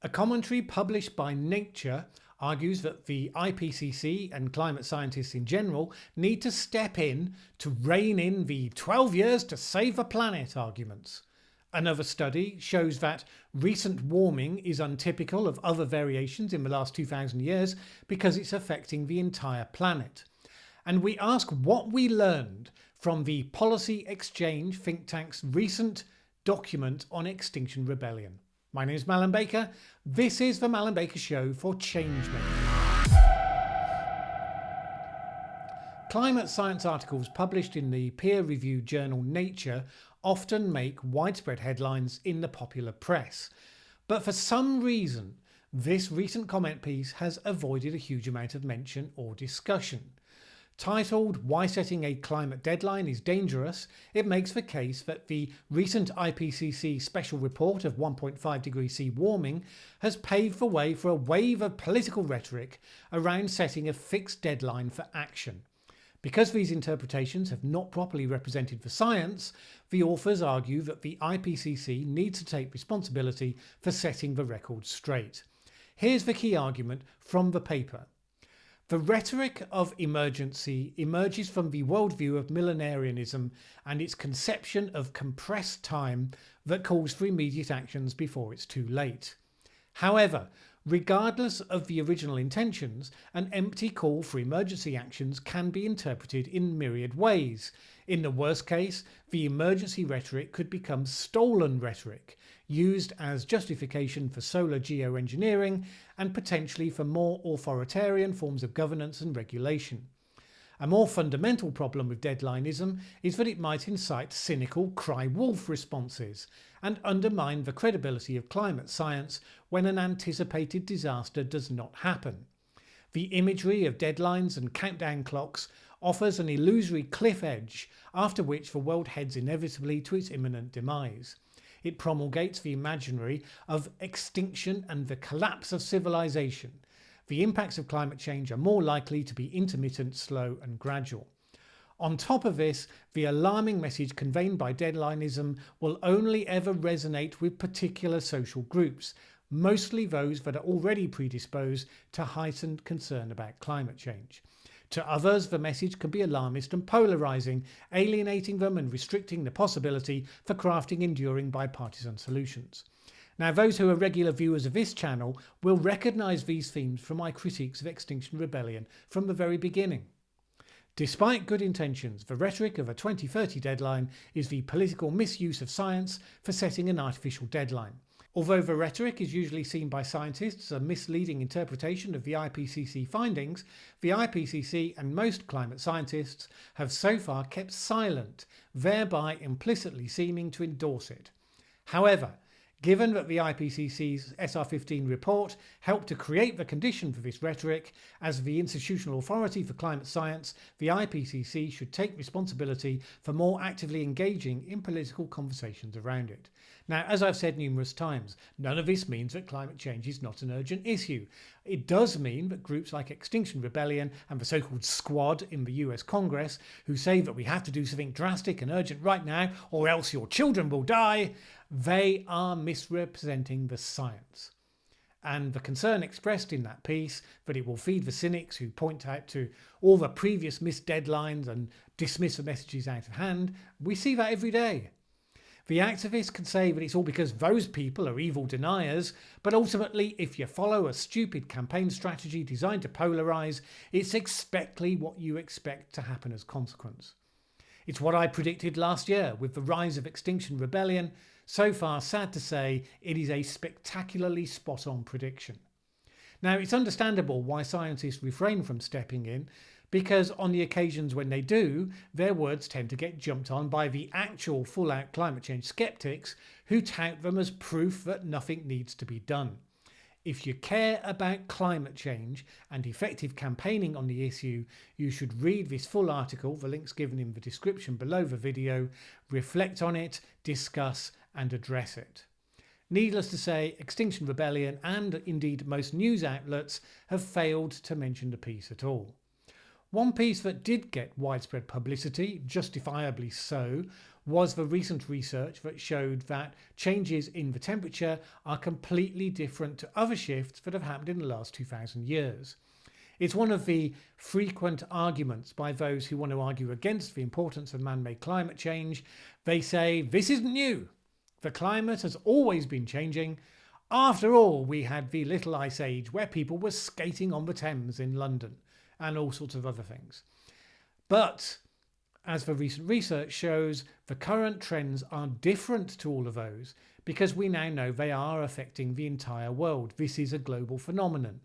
A commentary published by Nature argues that the IPCC and climate scientists in general need to step in to rein in the 12 years to save the planet arguments. Another study shows that recent warming is untypical of other variations in the last 2,000 years because it's affecting the entire planet. And we ask what we learned from the Policy Exchange think tank's recent document on Extinction Rebellion. My name is Mallen Baker. This is the Mallen Baker Show for Changemakers. Climate science articles published in the peer-reviewed journal Nature often make widespread headlines in the popular press. But for some reason, this recent comment piece has avoided a huge amount of mention or discussion. Titled "Why Setting a Climate Deadline is Dangerous," it makes the case that the recent IPCC special report of 1.5 degrees C warming has paved the way for a wave of political rhetoric around setting a fixed deadline for action. Because these interpretations have not properly represented the science, the authors argue that the IPCC needs to take responsibility for setting the record straight. Here's the key argument from the paper. The rhetoric of emergency emerges from the worldview of millenarianism and its conception of compressed time that calls for immediate actions before it's too late. However, regardless of the original intentions, an empty call for emergency actions can be interpreted in myriad ways. In the worst case, the emergency rhetoric could become stolen rhetoric, used as justification for solar geoengineering and potentially for more authoritarian forms of governance and regulation. A more fundamental problem with deadlinism is that it might incite cynical cry wolf responses and undermine the credibility of climate science when an anticipated disaster does not happen. The imagery of deadlines and countdown clocks offers an illusory cliff edge after which the world heads inevitably to its imminent demise. It promulgates the imaginary of extinction and the collapse of civilization. The impacts of climate change are more likely to be intermittent, slow and gradual. On top of this, the alarming message conveyed by deadlinism will only ever resonate with particular social groups, mostly those that are already predisposed to heightened concern about climate change. To others, the message can be alarmist and polarising, alienating them and restricting the possibility for crafting enduring bipartisan solutions. Now, those who are regular viewers of this channel will recognise these themes from my critiques of Extinction Rebellion from the very beginning. Despite good intentions, the rhetoric of a 2030 deadline is the political misuse of science for setting an artificial deadline. Although the rhetoric is usually seen by scientists as a misleading interpretation of the IPCC findings, the IPCC and most climate scientists have so far kept silent, thereby implicitly seeming to endorse it. However, given that the IPCC's SR15 report helped to create the condition for this rhetoric, as the institutional authority for climate science, the IPCC should take responsibility for more actively engaging in political conversations around it. Now, as I've said numerous times, none of this means that climate change is not an urgent issue. It does mean that groups like Extinction Rebellion and the so-called Squad in the US Congress, who say that we have to do something drastic and urgent right now or else your children will die, they are misrepresenting the science. And the concern expressed in that piece that it will feed the cynics who point out to all the previous missed deadlines and dismiss the messages out of hand, we see that every day. The activists can say that it's all because those people are evil deniers, but ultimately, if you follow a stupid campaign strategy designed to polarise, it's exactly what you expect to happen as consequence. It's what I predicted last year with the rise of Extinction Rebellion. So far, sad to say, it is a spectacularly spot-on prediction. Now, it's understandable why scientists refrain from stepping in, because on the occasions when they do, their words tend to get jumped on by the actual full-out climate change skeptics who tout them as proof that nothing needs to be done. If you care about climate change and effective campaigning on the issue, you should read this full article, the link's given in the description below the video, reflect on it, discuss and address it. Needless to say, Extinction Rebellion and indeed most news outlets have failed to mention the piece at all. One piece that did get widespread publicity, justifiably so, was the recent research that showed that changes in the temperature are completely different to other shifts that have happened in the last 2,000 years. It's one of the frequent arguments by those who want to argue against the importance of man-made climate change. They say, this isn't new. The climate has always been changing. After all, we had the Little Ice Age where people were skating on the Thames in London and all sorts of other things. But as the recent research shows, the current trends are different to all of those because we now know they are affecting the entire world. This is a global phenomenon.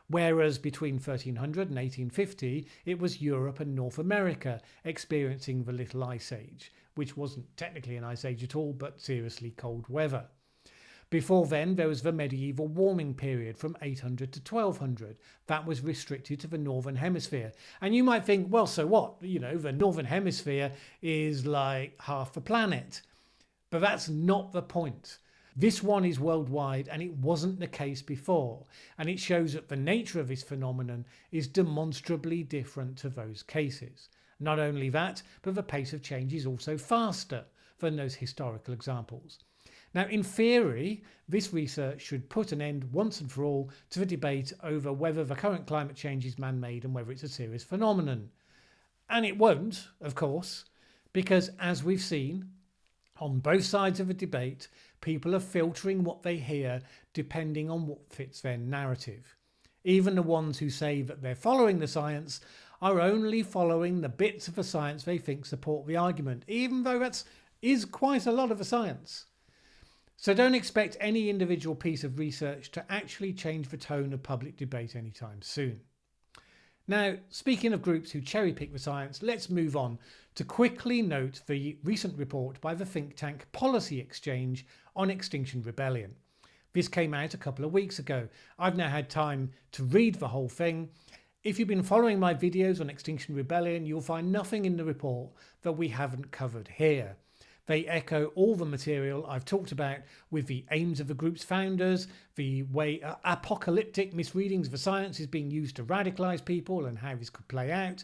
Whereas between 1300 and 1850, it was Europe and North America experiencing the Little Ice Age, which wasn't technically an ice age at all, but seriously cold weather. Before then, there was the medieval warming period from 800 to 1200. That was restricted to the Northern Hemisphere. And you might think, well, so what? You know, the Northern Hemisphere is like half the planet. But that's not the point. This one is worldwide, and it wasn't the case before. And it shows that the nature of this phenomenon is demonstrably different to those cases. Not only that, but the pace of change is also faster than those historical examples. Now, in theory, this research should put an end once and for all to the debate over whether the current climate change is man-made and whether it's a serious phenomenon. And it won't, of course, because as we've seen, on both sides of the debate, people are filtering what they hear depending on what fits their narrative. Even the ones who say that they're following the science are only following the bits of the science they think support the argument, even though that is quite a lot of the science. So don't expect any individual piece of research to actually change the tone of public debate anytime soon. Now, speaking of groups who cherry-pick the science, let's move on to quickly note the recent report by the think tank Policy Exchange on Extinction Rebellion. This came out a couple of weeks ago. I've now had time to read the whole thing. If you've been following my videos on Extinction Rebellion, you'll find nothing in the report that we haven't covered here. They echo all the material I've talked about with the aims of the group's founders, the way apocalyptic misreadings of the science is being used to radicalise people and how this could play out.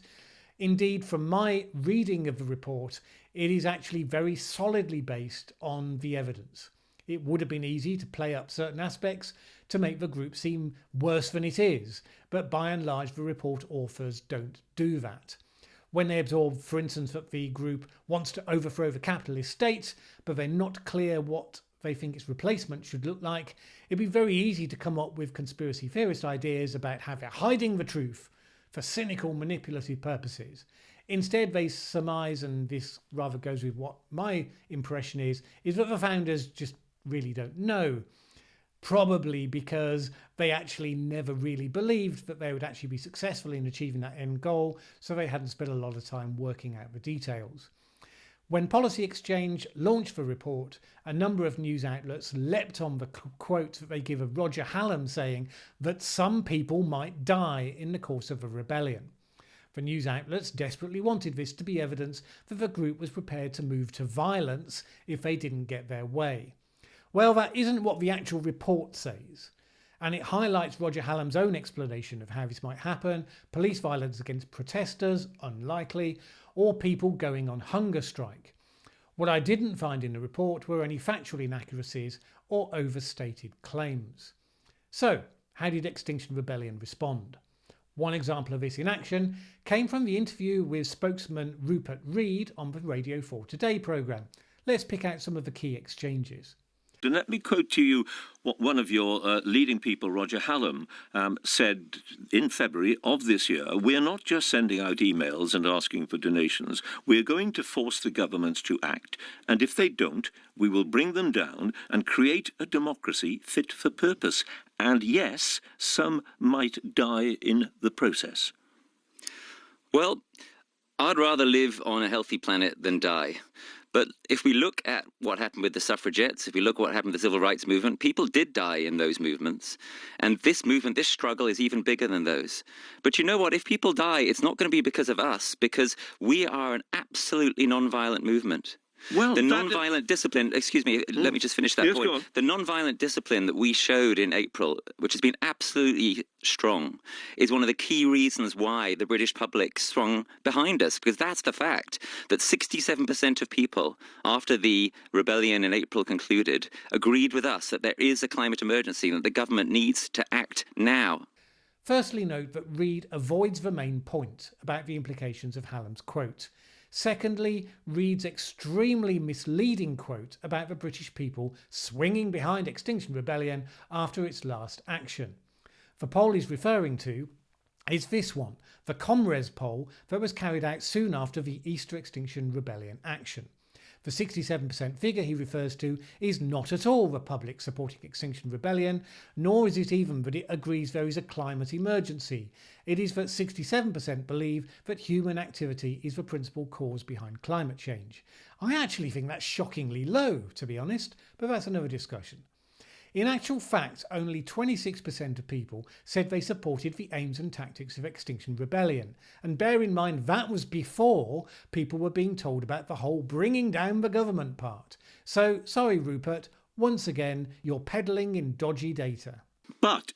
Indeed, from my reading of the report, it is actually very solidly based on the evidence. It would have been easy to play up certain aspects to make the group seem worse than it is, but by and large the report authors don't do that. When they absorb, for instance, that the group wants to overthrow the capitalist state, but they're not clear what they think its replacement should look like, it'd be very easy to come up with conspiracy theorist ideas about how they're hiding the truth for cynical, manipulative purposes. Instead, they surmise, and this rather goes with what my impression is that the founders just really don't know. Probably because they actually never really believed that they would actually be successful in achieving that end goal, so they hadn't spent a lot of time working out the details. When Policy Exchange launched the report, a number of news outlets leapt on the quote that they give of Roger Hallam saying that some people might die in the course of a rebellion. The news outlets desperately wanted this to be evidence that the group was prepared to move to violence if they didn't get their way. Well, that isn't what the actual report says, and it highlights Roger Hallam's own explanation of how this might happen: police violence against protesters, unlikely, or people going on hunger strike. What I didn't find in the report were any factual inaccuracies or overstated claims. So, how did Extinction Rebellion respond? One example of this in action came from the interview with spokesman Rupert Read on the Radio 4 Today programme. Let's pick out some of the key exchanges. And let me quote to you what one of your leading people, Roger Hallam, said in February of this year. We're not just sending out emails and asking for donations. We're going to force the governments to act. And if they don't, we will bring them down and create a democracy fit for purpose. And yes, some might die in the process. Well, I'd rather live on a healthy planet than die. But if we look at what happened with the suffragettes, if we look at what happened with the civil rights movement, people did die in those movements. And this movement, this struggle is even bigger than those. But you know what? If people die, it's not going to be because of us, because we are an absolutely non-violent movement. Well, the non-violent discipline, excuse me, let me just finish that point. The non-violent discipline that we showed in April, which has been absolutely strong, is one of the key reasons why the British public swung behind us, because that's the fact that 67% of people, after the rebellion in April concluded, agreed with us that there is a climate emergency and that the government needs to act now. Firstly, note that Reid avoids the main point about the implications of Hallam's quote. Secondly, Reid's extremely misleading quote about the British people swinging behind Extinction Rebellion after its last action. The poll he's referring to is this one, the Comres poll that was carried out soon after the Easter Extinction Rebellion action. The 67% figure he refers to is not at all the public supporting Extinction Rebellion, nor is it even that it agrees there is a climate emergency. It is that 67% believe that human activity is the principal cause behind climate change. I actually think that's shockingly low, to be honest, but that's another discussion. In actual fact, only 26% of people said they supported the aims and tactics of Extinction Rebellion. And bear in mind, that was before people were being told about the whole bringing down the government part. So, sorry Rupert, once again, you're peddling in dodgy data. But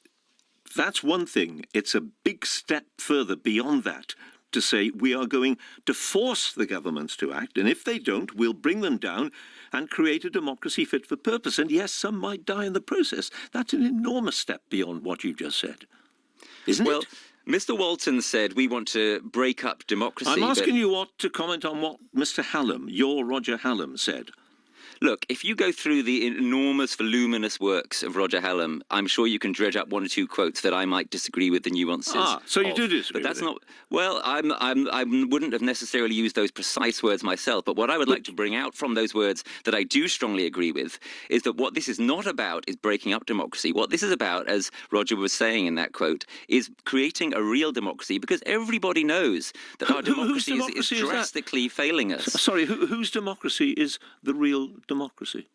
that's one thing. It's a big step further beyond that to say we are going to force the governments to act, and if they don't, we'll bring them down and create a democracy fit for purpose. And yes, some might die in the process. That's an enormous step beyond what you've just said, isn't it? Well, Mr. Walton said we want to break up democracy. I'm asking you to comment on what Mr. Hallam, your Roger Hallam, said. Look, if you go through the enormous, voluminous works of Roger Hallam, I'm sure you can dredge up one or two quotes that I might disagree with the nuances. So you do disagree. But that's not. Well, I wouldn't have necessarily used those precise words myself. But what I would like to bring out from those words that I do strongly agree with is that what this is not about is breaking up democracy. What this is about, as Roger was saying in that quote, is creating a real democracy, because everybody knows that our democracy is drastically failing us. Sorry, whose democracy is the real democracy?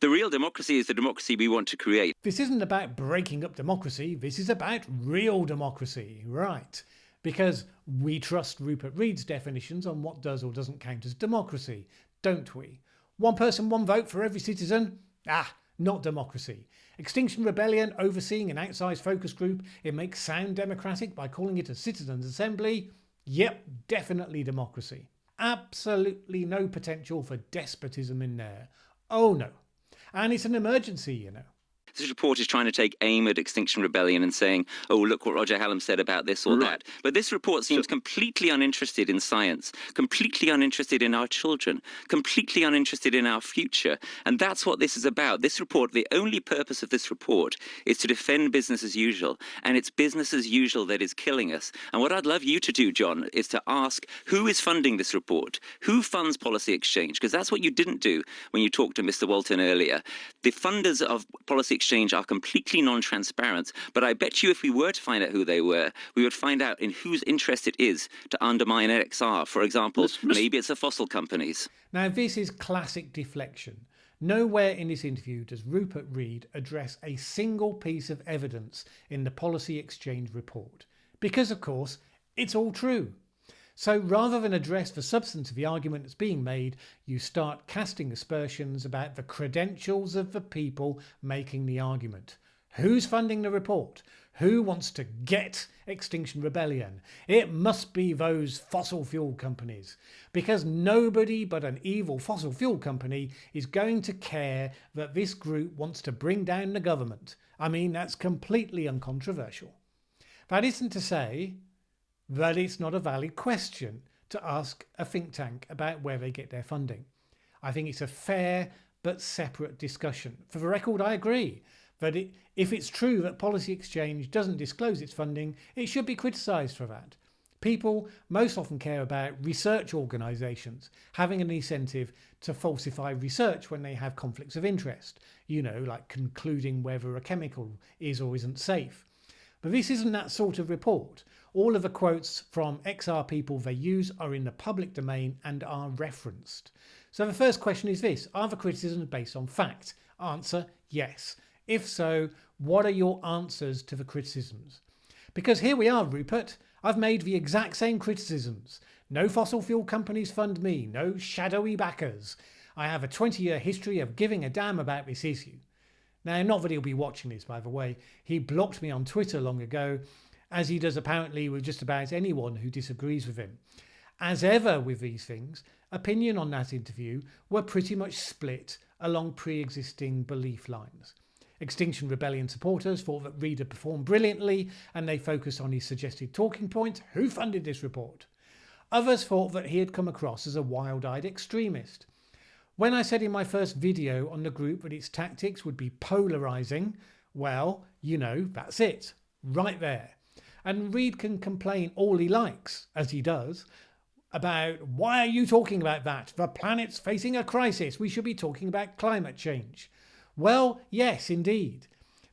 The real democracy is the democracy we want to create. This isn't about breaking up democracy, this is about real democracy, right? Because we trust Rupert Reid's definitions on what does or doesn't count as democracy, don't we? One person, one vote for every citizen? Not democracy. Extinction Rebellion overseeing an outsized focus group, it makes sound democratic by calling it a citizens' assembly? Yep, definitely democracy. Absolutely no potential for despotism in there. Oh no. And it's an emergency, you know. This report is trying to take aim at Extinction Rebellion and saying, oh, look what Roger Hallam said about this or that. But this report seems completely uninterested in science, completely uninterested in our children, completely uninterested in our future. And that's what this is about. This report, the only purpose of this report is to defend business as usual. And it's business as usual that is killing us. And what I'd love you to do, John, is to ask who is funding this report? Who funds Policy Exchange? Because that's what you didn't do when you talked to Mr. Walton earlier. The funders of Policy Exchange are completely non-transparent, but I bet you if we were to find out who they were, we would find out in whose interest it is to undermine XR. For example, maybe it's the fossil companies. Now, this is classic deflection. Nowhere in this interview does Rupert Reid address a single piece of evidence in the Policy Exchange report, because, of course, it's all true. So rather than address the substance of the argument that's being made, you start casting aspersions about the credentials of the people making the argument. Who's funding the report? Who wants to get Extinction Rebellion? It must be those fossil fuel companies, because nobody but an evil fossil fuel company is going to care that this group wants to bring down the government. I mean, that's completely uncontroversial. That isn't to say that it's not a valid question to ask a think tank about where they get their funding. I think it's a fair but separate discussion. For the record, I agree that if it's true that Policy Exchange doesn't disclose its funding, it should be criticised for that. People most often care about research organisations having an incentive to falsify research when they have conflicts of interest, like concluding whether a chemical is or isn't safe. But this isn't that sort of report. All of the quotes from XR people they use are in the public domain and are referenced. So the first question is this: are the criticisms based on fact? Answer: yes. If so, what are your answers to the criticisms? Because here we are, Rupert. I've made the exact same criticisms. No fossil fuel companies fund me. No shadowy backers. I have a 20-year history of giving a damn about this issue. Now, not that he'll be watching this, by the way. He blocked me on Twitter long ago, as he does apparently with just about anyone who disagrees with him. As ever with these things, opinion on that interview were pretty much split along pre-existing belief lines. Extinction Rebellion supporters thought that Reid had performed brilliantly and they focused on his suggested talking point, who funded this report. Others thought that he had come across as a wild-eyed extremist. When I said in my first video on the group that its tactics would be polarising, well, you know, that's it, right there. And Reid can complain all he likes, as he does, about why are you talking about that? The planet's facing a crisis. We should be talking about climate change. Well, yes, indeed.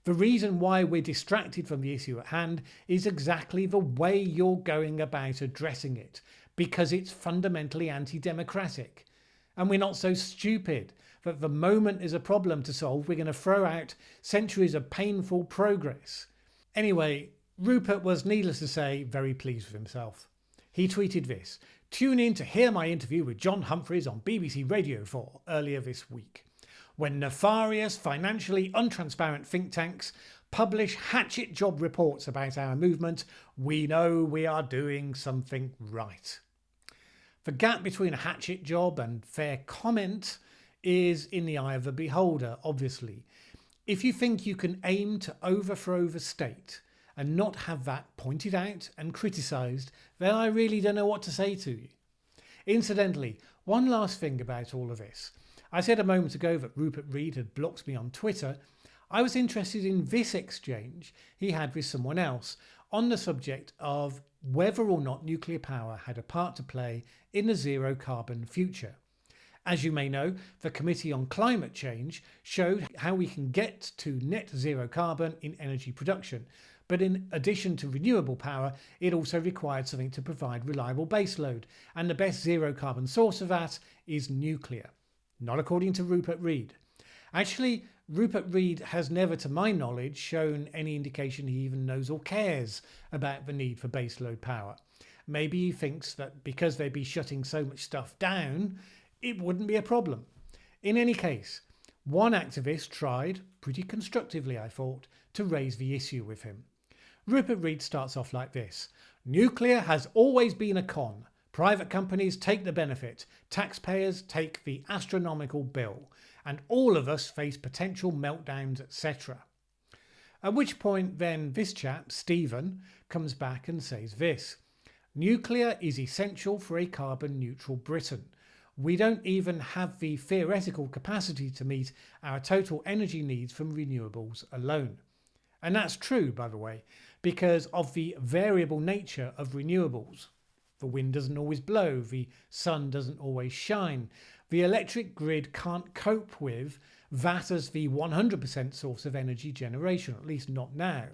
The reason why we're distracted from the issue at hand is exactly the way you're going about addressing it, because it's fundamentally anti-democratic. And we're not so stupid that the moment there's a problem to solve, we're going to throw out centuries of painful progress. Anyway, Rupert was, needless to say, very pleased with himself. He tweeted this: "Tune in to hear my interview with John Humphreys on BBC Radio 4 earlier this week. When nefarious, financially untransparent think tanks publish hatchet job reports about our movement, we know we are doing something right." The gap between a hatchet job and fair comment is in the eye of the beholder, obviously. If you think you can aim to overthrow the state and not have that pointed out and criticised, then I really don't know what to say to you. Incidentally, one last thing about all of this. I said a moment ago that Rupert Reid had blocked me on Twitter. I was interested in this exchange he had with someone else on the subject of whether or not nuclear power had a part to play in the zero carbon future. As you may know, the Committee on Climate Change showed how we can get to net zero carbon in energy production. But in addition to renewable power, it also required something to provide reliable baseload. And the best zero carbon source of that is nuclear. Not according to Rupert Reid. Actually, Rupert Reid has never, to my knowledge, shown any indication he even knows or cares about the need for baseload power. Maybe he thinks that because they'd be shutting so much stuff down, it wouldn't be a problem. In any case, one activist tried, pretty constructively I thought, to raise the issue with him. Rupert Reid starts off like this: "Nuclear has always been a con. Private companies take the benefit, taxpayers take the astronomical bill, and all of us face potential meltdowns, etc." At which point then this chap, Stephen, comes back and says this: "Nuclear is essential for a carbon neutral Britain. We don't even have the theoretical capacity to meet our total energy needs from renewables alone." And that's true, by the way, because of the variable nature of renewables. The wind doesn't always blow, the sun doesn't always shine. The electric grid can't cope with that as the 100% source of energy generation, at least not now.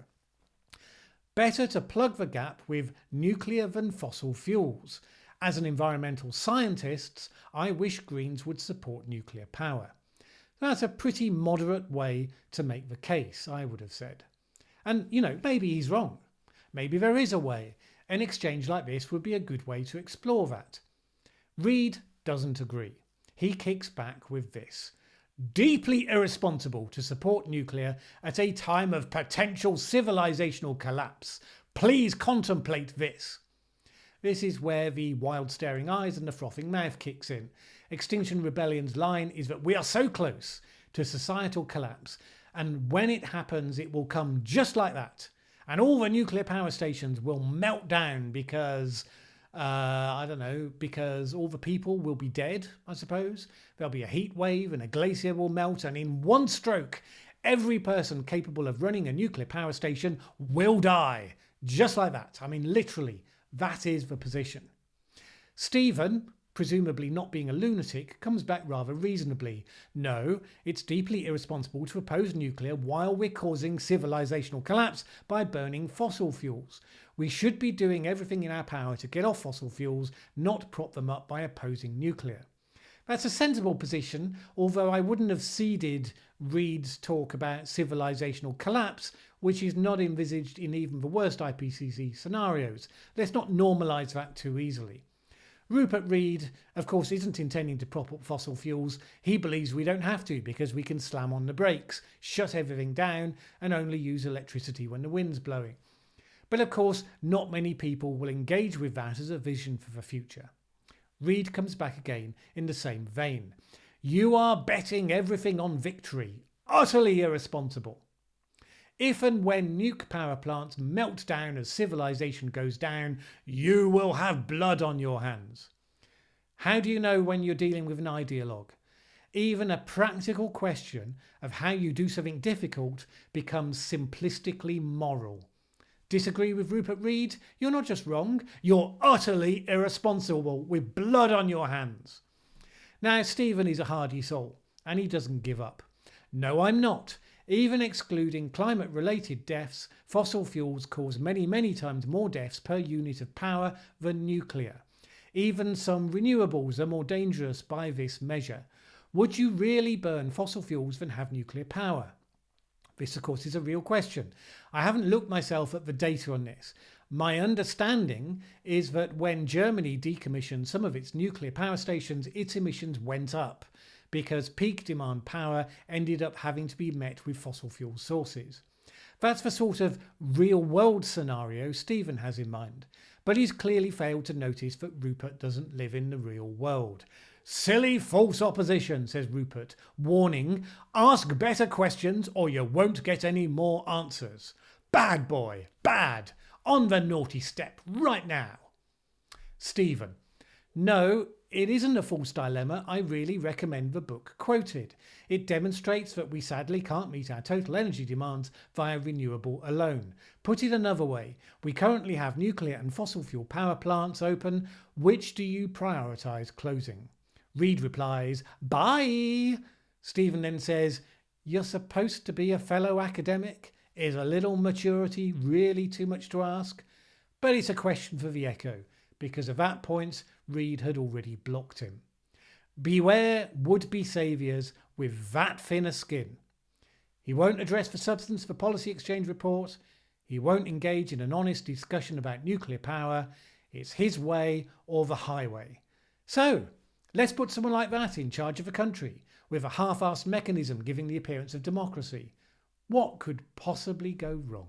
Better to plug the gap with nuclear than fossil fuels. As an environmental scientist, I wish Greens would support nuclear power. That's a pretty moderate way to make the case, I would have said. And, you know, maybe he's wrong. Maybe there is a way. An exchange like this would be a good way to explore that. Reid doesn't agree. He kicks back with this: "Deeply irresponsible to support nuclear at a time of potential civilizational collapse. Please contemplate this." This is where the wild staring eyes and the frothing mouth kicks in. Extinction Rebellion's line is that we are so close to societal collapse, and when it happens it will come just like that. And all the nuclear power stations will melt down because, because all the people will be dead, I suppose. There'll be a heat wave and a glacier will melt, and in one stroke, every person capable of running a nuclear power station will die. Just like that. I mean, literally, that is the position. Stephen, presumably not being a lunatic, comes back rather reasonably. No, it's deeply irresponsible to oppose nuclear while we're causing civilizational collapse by burning fossil fuels. We should be doing everything in our power to get off fossil fuels, not prop them up by opposing nuclear. That's a sensible position, although I wouldn't have ceded Reid's talk about civilizational collapse, which is not envisaged in even the worst IPCC scenarios. Let's not normalise that too easily. Rupert Read, of course, isn't intending to prop up fossil fuels. He believes we don't have to because we can slam on the brakes, shut everything down and only use electricity when the wind's blowing. But of course, not many people will engage with that as a vision for the future. Read comes back again in the same vein. You are betting everything on victory. Utterly irresponsible. If and when nuke power plants melt down as civilization goes down, you will have blood on your hands. How do you know when you're dealing with an ideologue? Even a practical question of how you do something difficult becomes simplistically moral. Disagree with Rupert Read? You're not just wrong, you're utterly irresponsible with blood on your hands. Now, Stephen is a hardy soul, and he doesn't give up. No, I'm not. Even excluding climate-related deaths, fossil fuels cause many, many times more deaths per unit of power than nuclear. Even some renewables are more dangerous by this measure. Would you really burn fossil fuels than have nuclear power? This, of course, is a real question. I haven't looked myself at the data on this. My understanding is that when Germany decommissioned some of its nuclear power stations, its emissions went up, because peak demand power ended up having to be met with fossil fuel sources. That's the sort of real-world scenario Stephen has in mind, but he's clearly failed to notice that Rupert doesn't live in the real world. Silly false opposition, says Rupert, warning, ask better questions or you won't get any more answers. Bad boy, bad, on the naughty step right now. Stephen, no, it isn't a false dilemma. I really recommend the book quoted. It demonstrates that we sadly can't meet our total energy demands via renewable alone. Put it another way, we currently have nuclear and fossil fuel power plants open. Which do you prioritise closing? Reed replies, bye. Stephen then says, you're supposed to be a fellow academic. Is a little maturity really too much to ask? But it's a question for the Echo, because at that point, Reed had already blocked him. Beware would-be saviours with that thinner skin. He won't address the substance of the policy exchange report. He won't engage in an honest discussion about nuclear power. It's his way or the highway. So, let's put someone like that in charge of a country, with a half-assed mechanism giving the appearance of democracy. What could possibly go wrong?